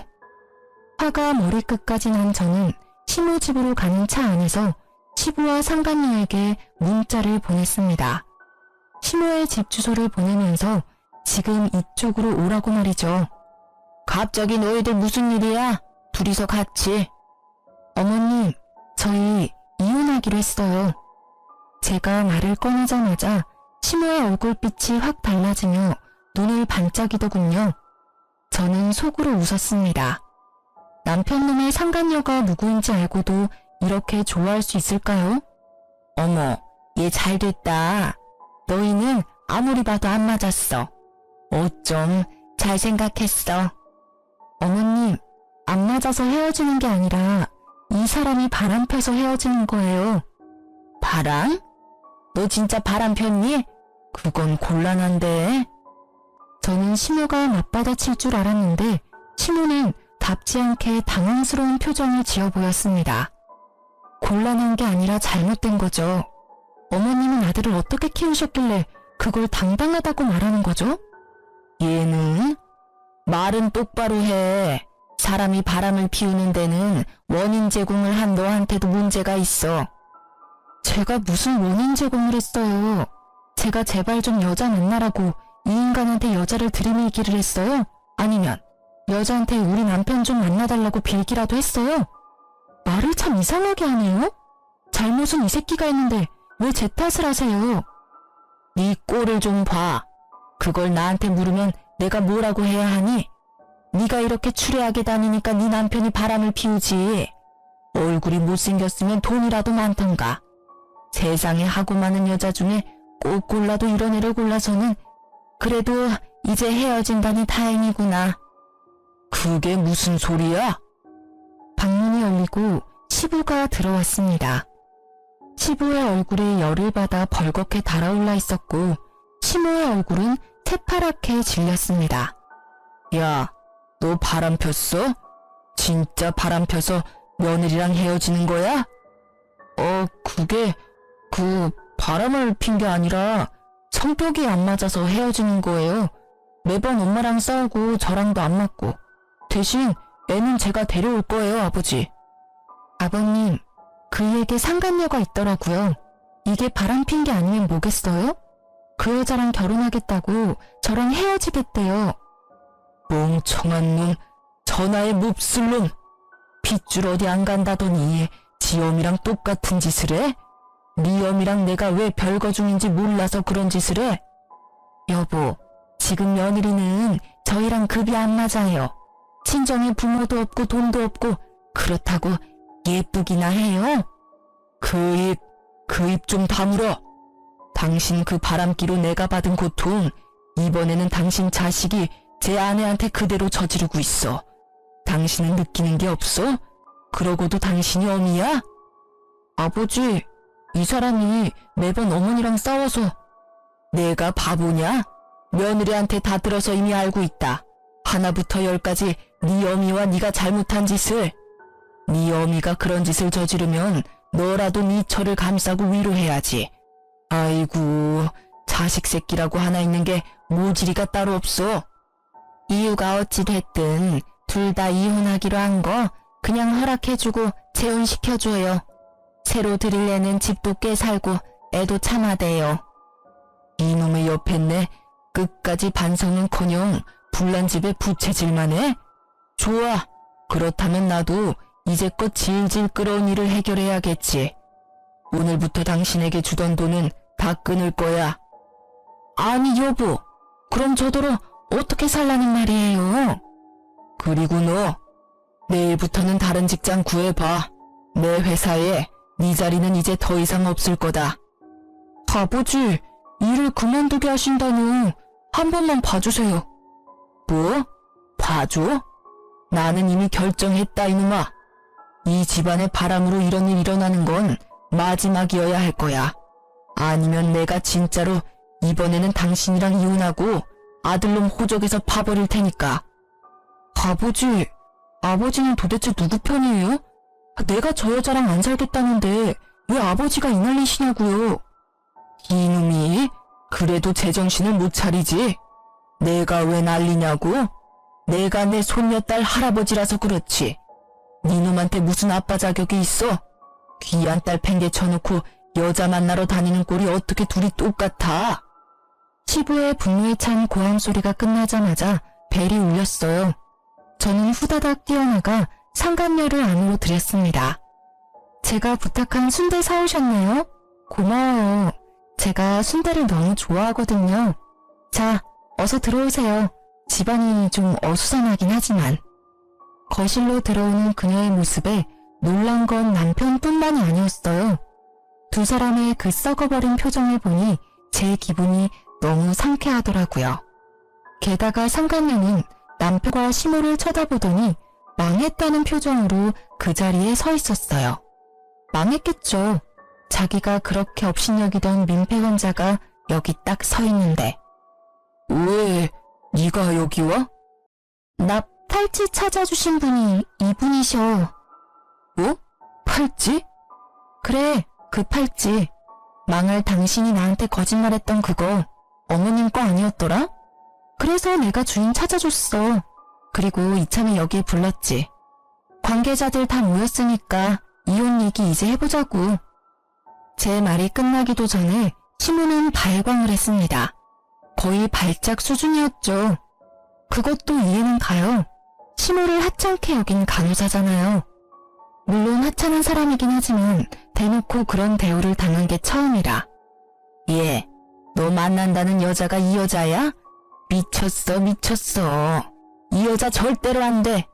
화가 머리끝까지 난 저는 시모 집으로 가는 차 안에서 시부와 상간녀에게 문자를 보냈습니다. 시모의 집 주소를 보내면서 지금 이쪽으로 오라고 말이죠. 갑자기 너희들 무슨 일이야? 둘이서 같이. 어머님, 저희 이혼하기로 했어요. 제가 말을 꺼내자마자 시모의 얼굴빛이 확 달라지며 눈을 반짝이더군요. 저는 속으로 웃었습니다. 남편놈의 상간녀가 누구인지 알고도 이렇게 좋아할 수 있을까요? 어머, 얘 잘됐다. 너희는 아무리 봐도 안 맞았어. 어쩜 잘 생각했어. 어머님, 안 맞아서 헤어지는 게 아니라 이 사람이 바람 펴서 헤어지는 거예요. 바람? 너 진짜 바람 폈니? 그건 곤란한데. 저는 시모가 맞받아칠 줄 알았는데 시모는 답지 않게 당황스러운 표정을 지어 보였습니다. 곤란한 게 아니라 잘못된 거죠. 어머님은 아들을 어떻게 키우셨길래 그걸 당당하다고 말하는 거죠? 얘는 말은 똑바로 해. 사람이 바람을 피우는 데는 원인 제공을 한 너한테도 문제가 있어. 제가 무슨 원인 제공을 했어요? 제가 제발 좀 여자 만나라고 이 인간한테 여자를 들이밀기를 했어요? 아니면 여자한테 우리 남편 좀 만나달라고 빌기라도 했어요? 말을 참 이상하게 하네요? 잘못은 이 새끼가 했는데 왜 제 탓을 하세요? 네 꼴을 좀 봐. 그걸 나한테 물으면 내가 뭐라고 해야 하니? 네가 이렇게 추레하게 다니니까 네 남편이 바람을 피우지. 얼굴이 못생겼으면 돈이라도 많던가. 세상에 하고 많은 여자 중에 꼭 골라도 이런 애를 골라서는 그래도 이제 헤어진다니 다행이구나. 그게 무슨 소리야? 방문이 열리고 시부가 들어왔습니다. 시부의 얼굴에 열을 받아 벌겋게 달아올라 있었고 시모의 얼굴은 새파랗게 질렸습니다. 야, 너 바람 폈어? 진짜 바람 펴서 며느리랑 헤어지는 거야? 그게 바람을 핀 게 아니라 성격이 안 맞아서 헤어지는 거예요. 매번 엄마랑 싸우고 저랑도 안 맞고. 대신 애는 제가 데려올 거예요, 아버지. 아버님, 그에게 상간녀가 있더라고요. 이게 바람 핀 게 아니면 뭐겠어요? 그 여자랑 결혼하겠다고 저랑 헤어지겠대요. 멍청한 놈, 전화에 몹쓸 놈. 핏줄 어디 안 간다더니 지 엄이랑 똑같은 짓을 해? 네 엄이랑 내가 왜 별거 중인지 몰라서 그런 짓을 해? 여보, 지금 며느리는 저희랑 급이 안 맞아요. 친정에 부모도 없고 돈도 없고 그렇다고 예쁘기나 해요? 그 입 그 입 좀 다물어. 당신 그 바람기로 내가 받은 고통, 이번에는 당신 자식이 제 아내한테 그대로 저지르고 있어. 당신은 느끼는 게 없어? 그러고도 당신이 어미야? 아버지, 이 사람이 매번 어머니랑 싸워서. 내가 바보냐? 며느리한테 다 들어서 이미 알고 있다. 하나부터 열까지 네 어미와 네가 잘못한 짓을. 네 어미가 그런 짓을 저지르면 너라도 네 처를 감싸고 위로해야지. 아이고, 자식 새끼라고 하나 있는 게 모질이가 따로 없어. 이유가 어찌 됐든 둘 다 이혼하기로 한 거 그냥 허락해주고 재혼시켜줘요. 새로 들일 애는 집도 꽤 살고 애도 참아대요. 이놈의 옆했네. 끝까지 반성은커녕 불난 집에 부채질만 해? 좋아. 그렇다면 나도 이제껏 질질 끌어온 일을 해결해야겠지. 오늘부터 당신에게 주던 돈은 다 끊을 거야. 아니 여보, 그럼 저더러 어떻게 살라는 말이에요? 그리고 너, 내일부터는 다른 직장 구해봐. 내 회사에 네 자리는 이제 더 이상 없을 거다. 아버지, 일을 그만두게 하신다뇨. 한 번만 봐주세요. 뭐? 봐줘? 나는 이미 결정했다 이놈아. 이 집안의 바람으로 이런 일 일어나는 건 마지막이어야 할 거야. 아니면 내가 진짜로 이번에는 당신이랑 이혼하고 아들놈 호적에서 파버릴 테니까. 아버지, 아버지는 도대체 누구 편이에요? 내가 저 여자랑 안 살겠다는데 왜 아버지가 이 난리시냐고요. 이놈이 그래도 제정신을 못 차리지. 내가 왜 난리냐고? 내가 내 손녀딸 할아버지라서 그렇지. 니놈한테 무슨 아빠 자격이 있어? 귀한 딸 팽개쳐놓고 여자 만나러 다니는 꼴이 어떻게 둘이 똑같아? 시부의 분노에 찬 고함 소리가 끝나자마자 벨이 울렸어요. 저는 후다닥 뛰어나가 상간녀를 안으로 들였습니다. 제가 부탁한 순대 사오셨나요? 고마워요. 제가 순대를 너무 좋아하거든요. 자, 어서 들어오세요. 집안이 좀 어수선하긴 하지만. 거실로 들어오는 그녀의 모습에 놀란 건 남편뿐만이 아니었어요. 두 사람의 그 썩어버린 표정을 보니 제 기분이 너무 상쾌하더라고요. 게다가 상간녀는 남편과 시모를 쳐다보더니 망했다는 표정으로 그 자리에 서 있었어요. 망했겠죠. 자기가 그렇게 업신여기던 민폐 환자가 여기 딱 서 있는데. 왜 네가 여기 와? 나 팔찌 찾아주신 분이 이분이셔. 뭐? 팔찌? 그래, 그 팔찌. 망할 당신이 나한테 거짓말했던 그거 어머님 거 아니었더라? 그래서 내가 주인 찾아줬어. 그리고 이참에 여기에 불렀지. 관계자들 다 모였으니까 이혼 얘기 이제 해보자고. 제 말이 끝나기도 전에 시모는 발광을 했습니다. 거의 발작 수준이었죠. 그것도 이해는 가요. 시모를 하찮게 여긴 간호사잖아요. 물론 하찮은 사람이긴 하지만 대놓고 그런 대우를 당한 게 처음이라. 얘, 너 만난다는 여자가 이 여자야? 미쳤어, 미쳤어. 이 여자 절대로 안 돼.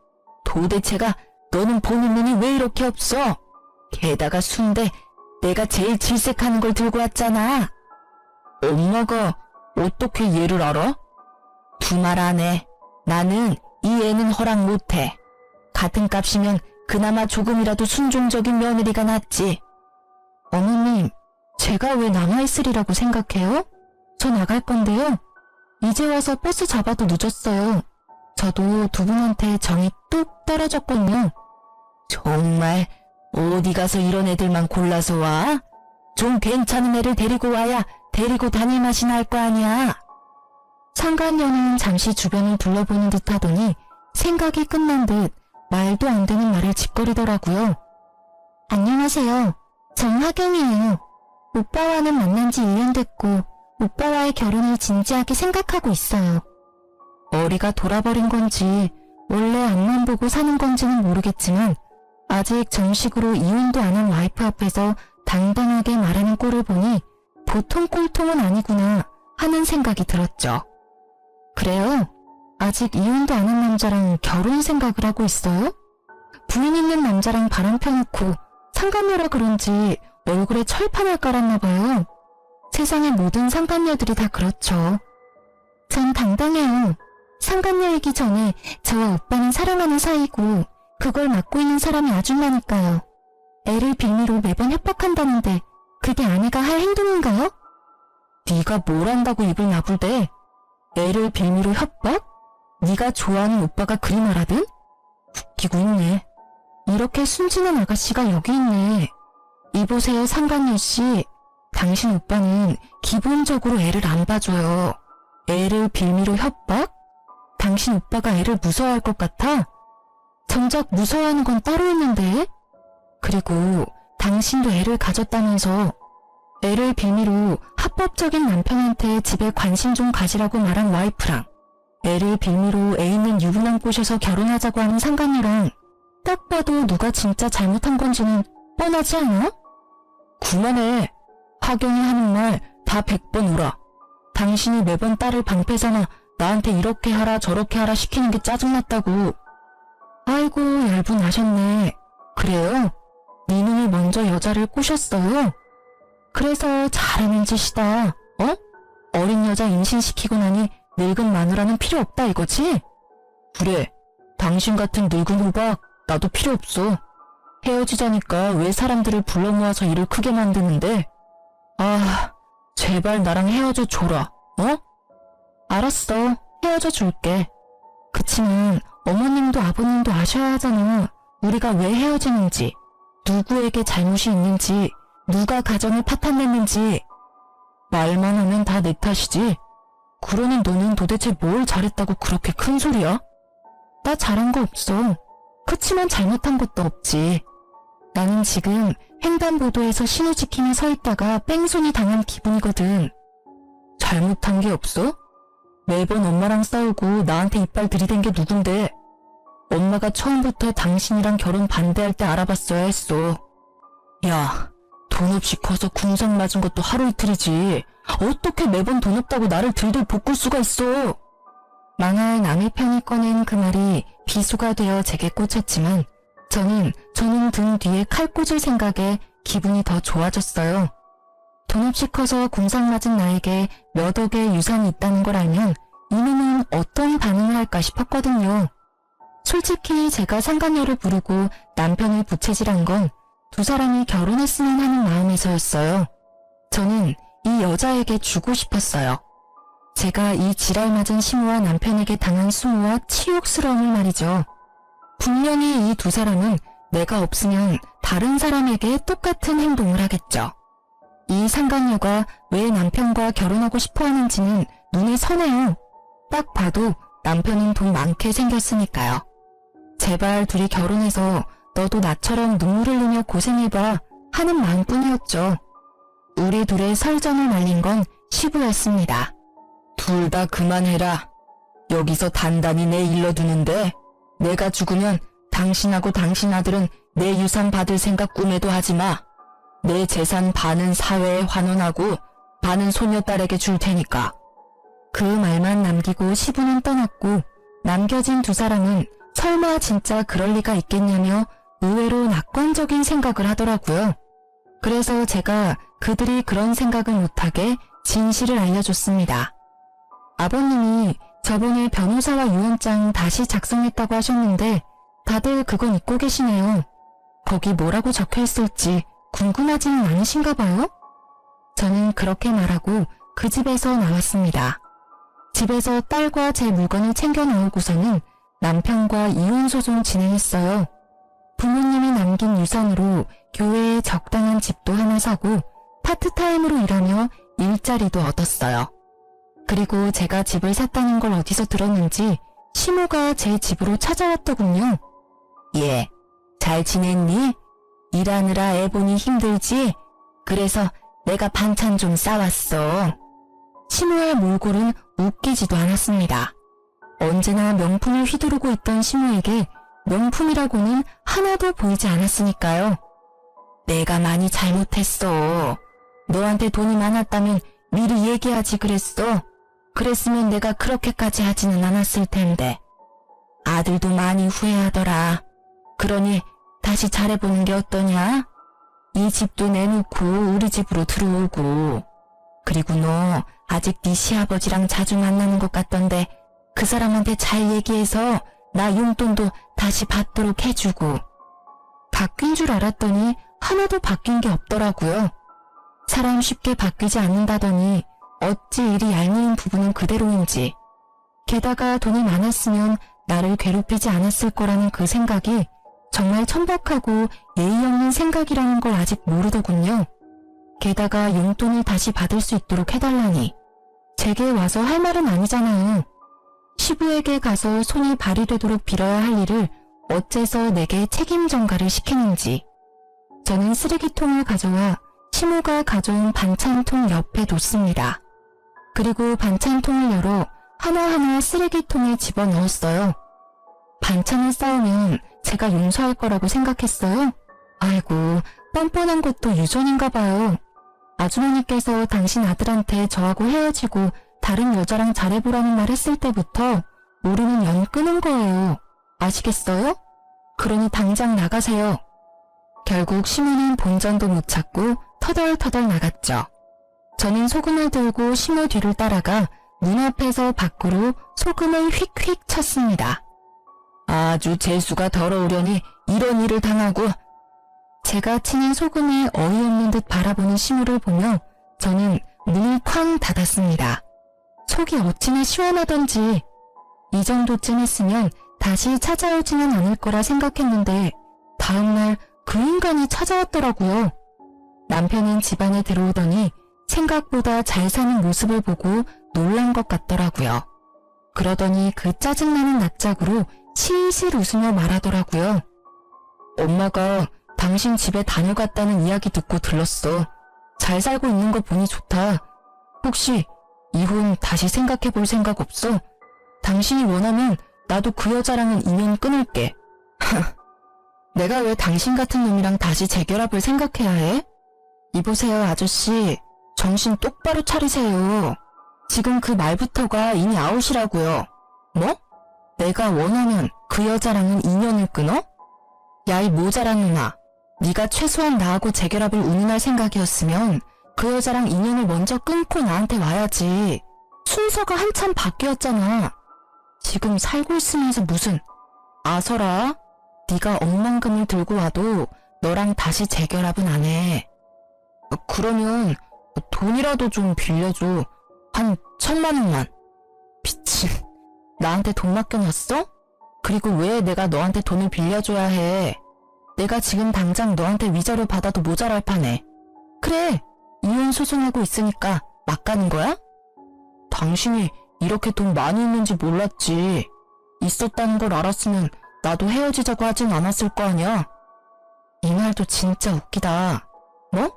도대체가 너는 보는 눈이 왜 이렇게 없어? 게다가 순대 내가 제일 질색하는 걸 들고 왔잖아. 엄마가 어떻게 얘를 알아? 두말 안 해. 나는 이 애는 허락 못해. 같은 값이면 그나마 조금이라도 순종적인 며느리가 낫지. 어머님, 제가 왜 남아있으리라고 생각해요? 저 나갈 건데요. 이제 와서 버스 잡아도 늦었어요. 저도 두 분한테 정이 뚝 떨어졌거든요. 정말 어디 가서 이런 애들만 골라서 와? 좀 괜찮은 애를 데리고 와야 데리고 다닐 맛이 날 거 아니야. 상간녀는 잠시 주변을 둘러보는 듯 하더니 생각이 끝난 듯 말도 안 되는 말을 짓거리더라고요. 안녕하세요. 정하경이에요. 오빠와는 만난 지 1년 됐고 오빠와의 결혼을 진지하게 생각하고 있어요. 머리가 돌아버린 건지 원래 앞만 보고 사는 건지는 모르겠지만 아직 정식으로 이혼도 안 한 와이프 앞에서 당당하게 말하는 꼴을 보니 보통 꼴통은 아니구나 하는 생각이 들었죠. 그래요? 아직 이혼도 안 한 남자랑 결혼 생각을 하고 있어요? 부인 있는 남자랑 바람 펴놓고 상관녀라 그런지 얼굴에 철판을 깔았나 봐요. 세상의 모든 상간녀들이 다 그렇죠. 전 당당해요. 상간녀이기 전에 저와 오빠는 사랑하는 사이고 그걸 맡고 있는 사람이 아줌마니까요. 애를 빌미로 매번 협박한다는데 그게 아내가 할 행동인가요? 네가 뭘 안다고 입을 나불대? 애를 빌미로 협박? 네가 좋아하는 오빠가 그리 말하든? 웃기고 있네. 이렇게 순진한 아가씨가 여기 있네. 이보세요 상간녀씨. 당신 오빠는 기본적으로 애를 안 봐줘요. 애를 빌미로 협박? 당신 오빠가 애를 무서워할 것 같아? 정작 무서워하는 건 따로 있는데? 그리고 당신도 애를 가졌다면서 애를 빌미로 합법적인 남편한테 집에 관심 좀 가지라고 말한 와이프랑 애를 빌미로 애 있는 유부남 꼬셔서 결혼하자고 하는 상간녀랑 딱 봐도 누가 진짜 잘못한 건지는 뻔하지 않아? 그만해. 하경이 하는 말 다 100번 울어. 당신이 매번 딸을 방패삼아 나한테 이렇게 하라 저렇게 하라 시키는 게 짜증났다고. 아이고 얇은 아셨네. 그래요? 네 눈이 먼저 여자를 꼬셨어요? 그래서 잘하는 짓이다. 어? 어린 여자 임신시키고 나니 늙은 마누라는 필요 없다 이거지? 그래. 당신 같은 늙은 호박 나도 필요 없어. 헤어지자니까 왜 사람들을 불러 모아서 일을 크게 만드는데? 아, 제발 나랑 헤어져 줘라. 어? 알았어. 헤어져 줄게. 그치만 어머님도 아버님도 아셔야 하잖아. 우리가 왜 헤어지는지, 누구에게 잘못이 있는지, 누가 가정을 파탄냈는지. 말만 하면 다 내 탓이지. 그러는 너는 도대체 뭘 잘했다고 그렇게 큰 소리야? 나 잘한 거 없어. 그치만 잘못한 것도 없지. 나는 지금 횡단보도에서 신호 지키며 서 있다가 뺑소니 당한 기분이거든. 잘못한 게 없어? 매번 엄마랑 싸우고 나한테 이빨 들이댄 게 누군데? 엄마가 처음부터 당신이랑 결혼 반대할 때 알아봤어야 했어. 야, 돈 없이 커서 궁상 맞은 것도 하루 이틀이지. 어떻게 매번 돈 없다고 나를 들들 볶을 수가 있어? 망할 남의 편이 꺼낸 그 말이 비수가 되어 제게 꽂혔지만 저는 등 뒤에 칼 꽂을 생각에 기분이 더 좋아졌어요. 돈 없이 커서 궁상 맞은 나에게 몇 억의 유산이 있다는 걸 알면 이놈은 어떤 반응을 할까 싶었거든요. 솔직히 제가 상간녀를 부르고 남편을 부채질한 건 두 사람이 결혼했으면 하는 마음에서였어요. 저는 이 여자에게 주고 싶었어요. 제가 이 지랄 맞은 시모와 남편에게 당한 수모와 치욕스러움을 말이죠. 분명히 이 두 사람은 내가 없으면 다른 사람에게 똑같은 행동을 하겠죠. 이 상간녀가 왜 남편과 결혼하고 싶어 하는지는 눈에 선해요. 딱 봐도 남편은 돈 많게 생겼으니까요. 제발 둘이 결혼해서 너도 나처럼 눈물을 흘리며 고생해봐 하는 마음뿐이었죠. 우리 둘의 설전을 말린 건 시부였습니다. 둘 다 그만해라. 여기서 단단히 내 일러두는데 내가 죽으면 당신하고 당신 아들은 내 유산 받을 생각 꿈에도 하지마. 내 재산 반은 사회에 환원하고 반은 소녀딸에게 줄 테니까. 그 말만 남기고 시부는 떠났고 남겨진 두 사람은 설마 진짜 그럴 리가 있겠냐며 의외로 낙관적인 생각을 하더라고요. 그래서 제가 그들이 그런 생각을 못하게 진실을 알려줬습니다. 아버님이 저번에 변호사와 유언장 다시 작성했다고 하셨는데 다들 그건 잊고 계시네요. 거기 뭐라고 적혀있을지 궁금하지는 않으신가 봐요? 저는 그렇게 말하고 그 집에서 나왔습니다. 집에서 딸과 제 물건을 챙겨 나오고서는 남편과 이혼소송 진행했어요. 부모님이 남긴 유산으로 교회에 적당한 집도 하나 사고 파트타임으로 일하며 일자리도 얻었어요. 그리고 제가 집을 샀다는 걸 어디서 들었는지 시모가 제 집으로 찾아왔더군요. 예, 잘 지냈니? 일하느라 애 보니 힘들지? 그래서 내가 반찬 좀 싸왔어. 시모의 몰골은 웃기지도 않았습니다. 언제나 명품을 휘두르고 있던 시모에게 명품이라고는 하나도 보이지 않았으니까요. 내가 많이 잘못했어. 너한테 돈이 많았다면 미리 얘기하지 그랬어. 그랬으면 내가 그렇게까지 하지는 않았을 텐데. 아들도 많이 후회하더라. 그러니 다시 잘해보는 게 어떠냐? 이 집도 내놓고 우리 집으로 들어오고. 그리고 너 아직 네 시아버지랑 자주 만나는 것 같던데 그 사람한테 잘 얘기해서 나 용돈도 다시 받도록 해주고. 바뀐 줄 알았더니 하나도 바뀐 게 없더라고요. 사람 쉽게 바뀌지 않는다더니 어찌 이리 얄미운 부분은 그대로인지. 게다가 돈이 많았으면 나를 괴롭히지 않았을 거라는 그 생각이 정말 천박하고 예의 없는 생각이라는 걸 아직 모르더군요. 게다가 용돈을 다시 받을 수 있도록 해달라니. 제게 와서 할 말은 아니잖아요. 시부에게 가서 손이 발이 되도록 빌어야 할 일을 어째서 내게 책임 전가를 시키는지. 저는 쓰레기통을 가져와 시모가 가져온 반찬통 옆에 놓습니다. 그리고 반찬통을 열어 하나하나 쓰레기통에 집어넣었어요. 반찬을 쌓으면 제가 용서할 거라고 생각했어요? 아이고, 뻔뻔한 것도 유전인가 봐요. 아주머니께서 당신 아들한테 저하고 헤어지고 다른 여자랑 잘해보라는 말 했을 때부터 모르는 연 끄는 거예요. 아시겠어요? 그러니 당장 나가세요. 결국 시모는 본전도 못 찾고 터덜터덜 나갔죠. 저는 소금을 들고 시모 뒤를 따라가 문 앞에서 밖으로 소금을 휙휙 쳤습니다. 아주 재수가 더러우려니 이런 일을 당하고. 제가 치는 소금에 어이없는 듯 바라보는 시모를 보며 저는 문을 쾅 닫았습니다. 속이 어찌나 시원하던지. 이 정도쯤 했으면 다시 찾아오지는 않을 거라 생각했는데 다음날 그 인간이 찾아왔더라고요. 남편은 집안에 들어오더니 생각보다 잘 사는 모습을 보고 놀란 것 같더라고요. 그러더니 그 짜증나는 낯짝으로 실실 웃으며 말하더라고요. 엄마가 당신 집에 다녀갔다는 이야기 듣고 들렀어. 잘 살고 있는 거 보니 좋다. 혹시 이혼 다시 생각해 볼 생각 없어? 당신이 원하면 나도 그 여자랑은 인연 끊을게. 내가 왜 당신 같은 놈이랑 다시 재결합을 생각해야 해? 이보세요, 아저씨. 정신 똑바로 차리세요. 지금 그 말부터가 이미 아웃이라고요. 뭐? 내가 원하면 그 여자랑은 인연을 끊어? 야, 이 모자란 놈아. 네가 최소한 나하고 재결합을 운운할 생각이었으면 그 여자랑 인연을 먼저 끊고 나한테 와야지. 순서가 한참 바뀌었잖아. 지금 살고 있으면서 무슨. 아서라, 네가 억만금을 들고 와도 너랑 다시 재결합은 안 해. 그러면 돈이라도 좀 빌려줘. 한 1,000만 원만. 미친. 나한테 돈 맡겨놨어? 그리고 왜 내가 너한테 돈을 빌려줘야 해? 내가 지금 당장 너한테 위자료 받아도 모자랄 판에. 그래, 이혼 소송하고 있으니까 막 가는 거야? 당신이 이렇게 돈 많이 있는지 몰랐지. 있었다는 걸 알았으면 나도 헤어지자고 하진 않았을 거 아니야. 이 말도 진짜 웃기다. 뭐?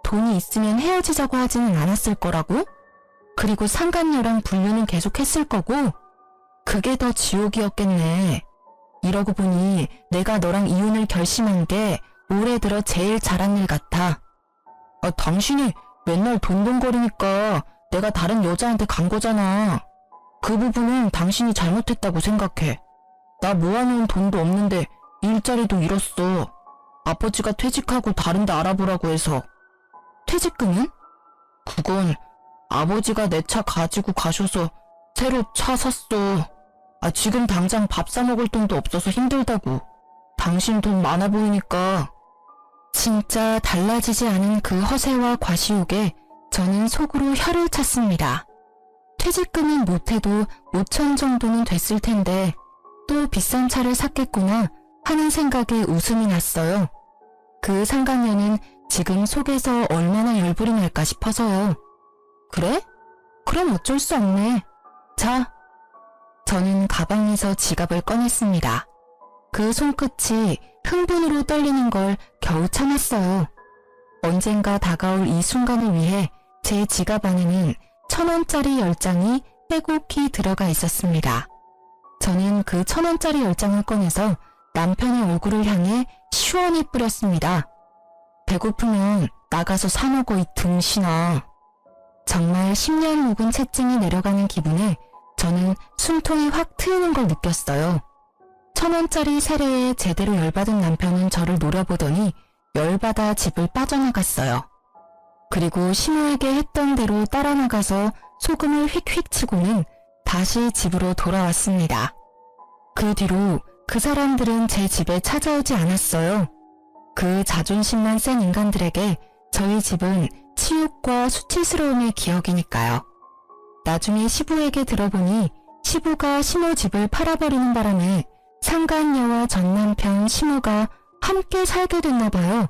돈이 있으면 헤어지자고 하지는 않았을 거라고? 그리고 상간녀랑 분류는 계속 했을 거고? 그게 더 지옥이었겠네. 이러고 보니 내가 너랑 이혼을 결심한 게 올해 들어 제일 잘한 일 같아. 당신이 맨날 돈돈거리니까 내가 다른 여자한테 간 거잖아. 그 부분은 당신이 잘못했다고 생각해. 나 모아놓은 돈도 없는데 일자리도 잃었어. 아버지가 퇴직하고 다른 데 알아보라고 해서. 퇴직금은? 그건 아버지가 내 차 가지고 가셔서 새로 차 샀어. 지금 당장 밥 사 먹을 돈도 없어서 힘들다고. 당신 돈 많아 보이니까. 진짜 달라지지 않은 그 허세와 과시욕에 저는 속으로 혀를 찼습니다. 퇴직금은 못해도 5천 정도는 됐을 텐데 또 비싼 차를 샀겠구나 하는 생각에 웃음이 났어요. 그 상간녀는 지금 속에서 얼마나 열불이 날까 싶어서요. 그래? 그럼 어쩔 수 없네. 자. 저는 가방에서 지갑을 꺼냈습니다. 그 손끝이 흥분으로 떨리는 걸 겨우 참았어요. 언젠가 다가올 이 순간을 위해 제 지갑 안에는 1,000원짜리 10장이 빼곡히 들어가 있었습니다. 저는 그 1,000원짜리 10장을 꺼내서 남편의 얼굴을 향해 시원히 뿌렸습니다. 배고프면 나가서 사 먹어, 이 등신아. 정말 10년 묵은 채증이 내려가는 기분에 저는 숨통이 확 트이는 걸 느꼈어요. 1,000원짜리 세례에 제대로 열받은 남편은 저를 노려보더니 열받아 집을 빠져나갔어요. 그리고 시모에게 했던 대로 따라 나가서 소금을 휙휙 치고는 다시 집으로 돌아왔습니다. 그 뒤로 그 사람들은 제 집에 찾아오지 않았어요. 그 자존심만 센 인간들에게 저희 집은 치욕과 수치스러움의 기억이니까요. 나중에 시부에게 들어보니 시부가 시모 집을 팔아버리는 바람에 상간녀와 전남편 시모가 함께 살게 됐나 봐요.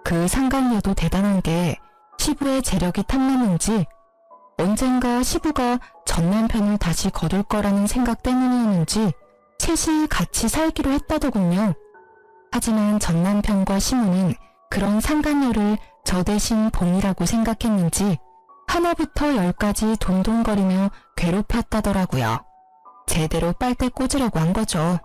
그 상간녀도 대단한 게 시부의 재력이 탐나는지 언젠가 시부가 전남편을 다시 거둘 거라는 생각 때문이었는지 셋이 같이 살기로 했다더군요. 하지만 전남편과 시모는 그런 상간녀를 저 대신 본이라고 생각했는지 하나부터 열까지 동동거리며 괴롭혔다더라고요. 제대로 빨대 꽂으려고 한 거죠.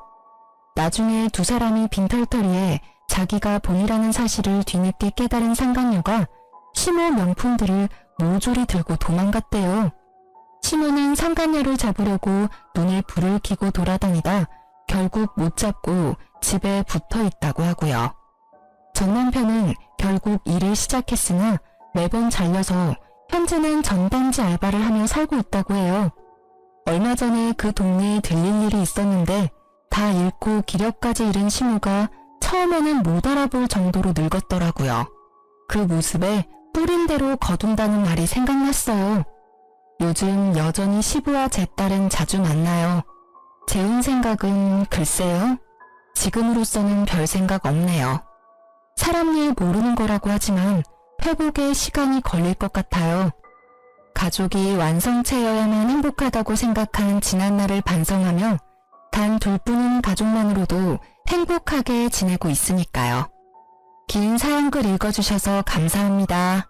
나중에 두 사람이 빈털터리에 자기가 본이라는 사실을 뒤늦게 깨달은 상간녀가 시모 명품들을 모조리 들고 도망갔대요. 시모는 상간녀를 잡으려고 눈에 불을 켜고 돌아다니다 결국 못 잡고 집에 붙어 있다고 하고요. 전 남편은 결국 일을 시작했으나 매번 잘려서 현재는 전단지 알바를 하며 살고 있다고 해요. 얼마 전에 그 동네에 들릴 일이 있었는데 다 잃고 기력까지 잃은 시모가 처음에는 못 알아볼 정도로 늙었더라고요. 그 모습에 뿌린 대로 거둔다는 말이 생각났어요. 요즘 여전히 시부와 제 딸은 자주 만나요. 재혼 생각은 글쎄요. 지금으로서는 별 생각 없네요. 사람 일 모르는 거라고 하지만 회복에 시간이 걸릴 것 같아요. 가족이 완성체여야만 행복하다고 생각한 지난날을 반성하며 단 둘뿐인 가족만으로도 행복하게 지내고 있으니까요. 긴 사연글 읽어주셔서 감사합니다.